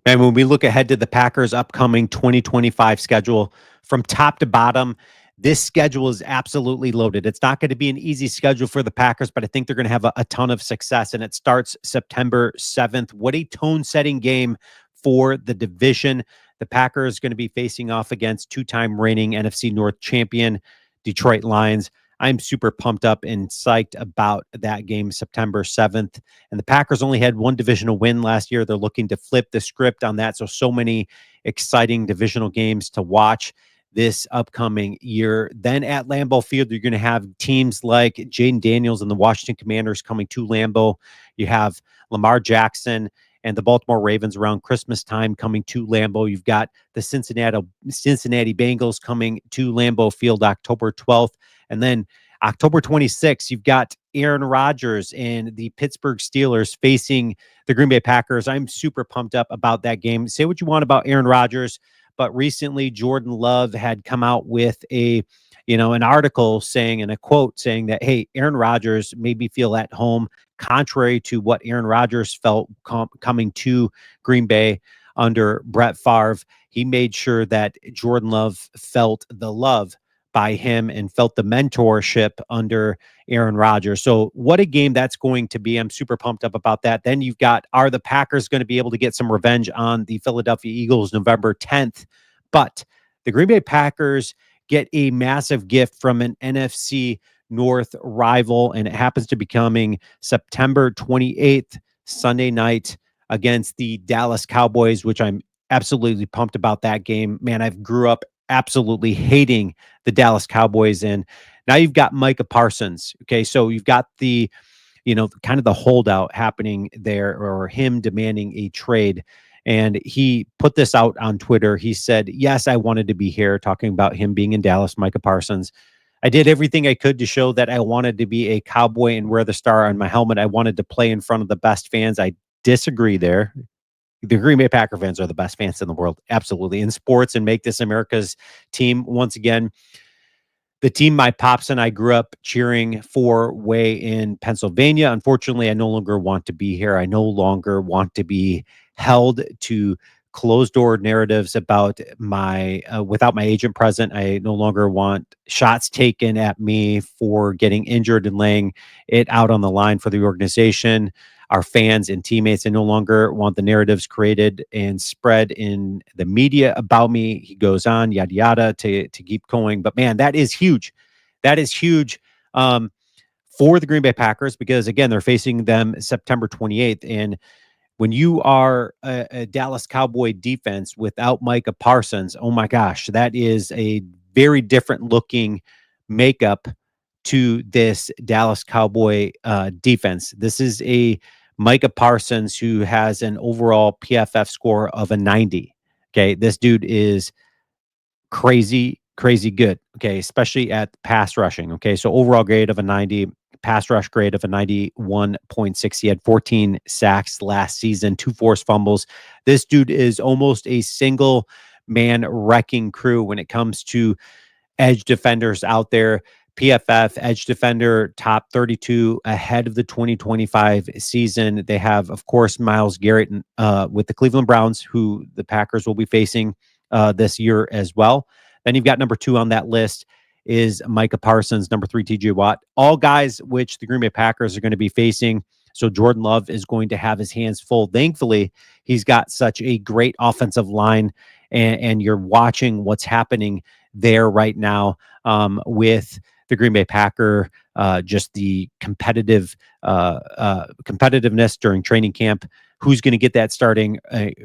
And when we look ahead to the Packers' upcoming 2025 schedule, from top to bottom, this schedule is absolutely loaded. It's not going to be an easy schedule for the Packers, but I think they're going to have a ton of success. And it starts September 7th. What a tone-setting game for the division. The Packers going to be facing off against two-time reigning NFC North champion Detroit Lions. I'm super pumped up and psyched about that game, September 7th. And the Packers only had one divisional win last year. They're looking to flip the script on that. So many exciting divisional games to watch this upcoming year. Then at Lambeau Field, you're going to have teams like Jaden Daniels and the Washington Commanders coming to Lambeau. You have Lamar Jackson and the Baltimore Ravens around Christmas time coming to Lambeau. You've got the Cincinnati Bengals coming to Lambeau Field October 12th. And then October 26th, you've got Aaron Rodgers and the Pittsburgh Steelers facing the Green Bay Packers. I'm super pumped up about that game. Say what you want about Aaron Rodgers, but recently Jordan Love had come out with an article saying, and a quote saying that, hey, Aaron Rodgers made me feel at home, contrary to what Aaron Rodgers felt coming to Green Bay under Brett Favre. He made sure that Jordan Love felt the love by him and felt the mentorship under Aaron Rodgers. So what a game that's going to be. I'm super pumped up about that. Then you've got, are the Packers going to be able to get some revenge on the Philadelphia Eagles November 10th? But the Green Bay Packers get a massive gift from an NFC North rival, and it happens to be coming September 28th, Sunday night, against the Dallas Cowboys, which I'm absolutely pumped about that game. Man, I've grew up absolutely hating the Dallas Cowboys. And now you've got Micah Parsons. Okay. So you've got kind of the holdout happening there, or him demanding a trade. And he put this out on Twitter. He said, yes, I wanted to be here, talking about him being in Dallas, Micah Parsons. I did everything I could to show that I wanted to be a Cowboy and wear the star on my helmet. I wanted to play in front of the best fans. I disagree there. The Green Bay Packer fans are the best fans in the world, absolutely, in sports, and make this America's team once again. The team my pops and I grew up cheering for way in Pennsylvania. Unfortunately, I no longer want to be here. I no longer want to be held to closed-door narratives about without my agent present. I no longer want shots taken at me for getting injured and laying it out on the line for the organization, our fans and teammates. I no longer want the narratives created and spread in the media about me. He goes on, yada, yada, to keep going. But man, that is huge. That is huge for the Green Bay Packers, because again, they're facing them September 28th. And when you are a Dallas Cowboy defense without Micah Parsons, oh my gosh, that is a very different looking makeup to this Dallas Cowboy defense. This is a Micah Parsons who has an overall PFF score of a 90. Okay, this dude is crazy, crazy good. Okay, especially at pass rushing. Okay, so overall grade of a 90, pass rush grade of a 91.6. He had 14 sacks last season, 2 forced fumbles. This dude is almost a single man wrecking crew when it comes to edge defenders out there. PFF edge defender top 32 ahead of the 2025 season. They have, of course, Myles Garrett with the Cleveland Browns, who the Packers will be facing this year as well. Then you've got number 2 on that list is Micah Parsons, number 3, TJ Watt, all guys which the Green Bay Packers are going to be facing. So Jordan Love is going to have his hands full. Thankfully, he's got such a great offensive line, and you're watching what's happening there right now with the Green Bay Packer, just the competitiveness during training camp. Who's going to get that starting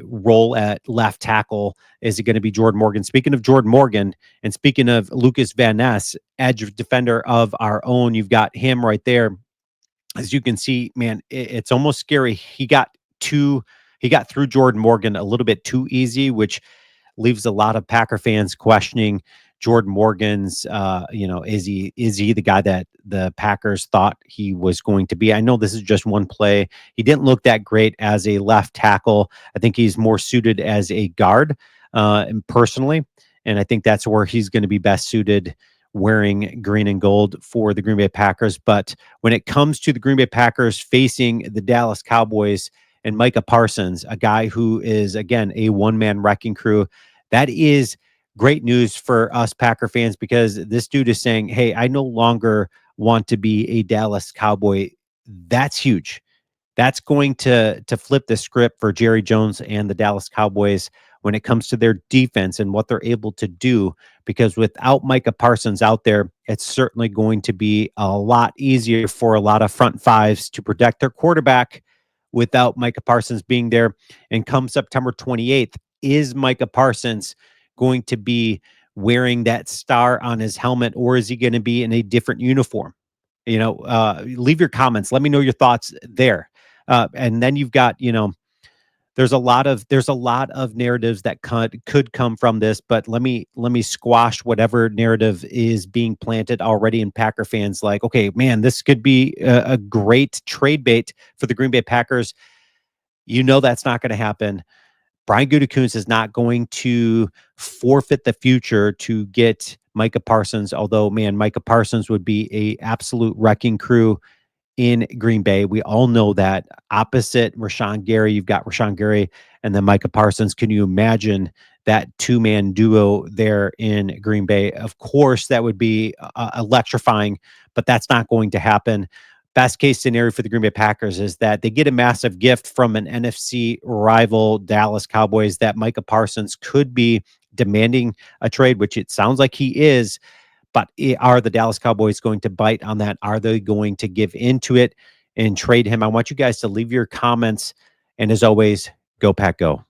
role at left tackle? Is it going to be Jordan Morgan? Speaking of Jordan Morgan, and speaking of Lucas Van Ness, edge defender of our own, you've got him right there. As you can see, man, it's almost scary. He got through Jordan Morgan a little bit too easy, which leaves a lot of Packer fans questioning Jordan Morgan's, is he the guy that the Packers thought he was going to be? I know this is just one play. He didn't look that great as a left tackle. I think he's more suited as a guard, and personally, and I think that's where he's going to be best suited, wearing green and gold for the Green Bay Packers. But when it comes to the Green Bay Packers facing the Dallas Cowboys, and Micah Parsons, a guy who is, again, a one-man wrecking crew. That is great news for us Packer fans because this dude is saying, hey, I no longer want to be a Dallas Cowboy. That's huge. That's going to flip the script for Jerry Jones and the Dallas Cowboys when it comes to their defense and what they're able to do. Because without Micah Parsons out there, it's certainly going to be a lot easier for a lot of front fives to protect their quarterback without Micah Parsons being there. And come September 28th, is Micah Parsons going to be wearing that star on his helmet, or is he going to be in a different uniform? Leave your comments. Let me know your thoughts there. And then you've got, there's a lot of narratives that could come from this, but let me squash whatever narrative is being planted already in Packer fans. Like, okay, man, this could be a great trade bait for the Green Bay Packers. That's not going to happen. Brian Gutekunst is not going to forfeit the future to get Micah Parsons. Although, man, Micah Parsons would be a absolute wrecking crew in Green Bay. We all know that. Opposite Rashawn Gary, you've got Rashawn Gary and then Micah Parsons. Can you imagine that two-man duo there in Green Bay? Of course, that would be electrifying, but that's not going to happen. Best case scenario for the Green Bay Packers is that they get a massive gift from an NFC rival, Dallas Cowboys, that Micah Parsons could be demanding a trade, which it sounds like he is. But are the Dallas Cowboys going to bite on that? Are they going to give into it and trade him? I want you guys to leave your comments. And as always, go Pack Go.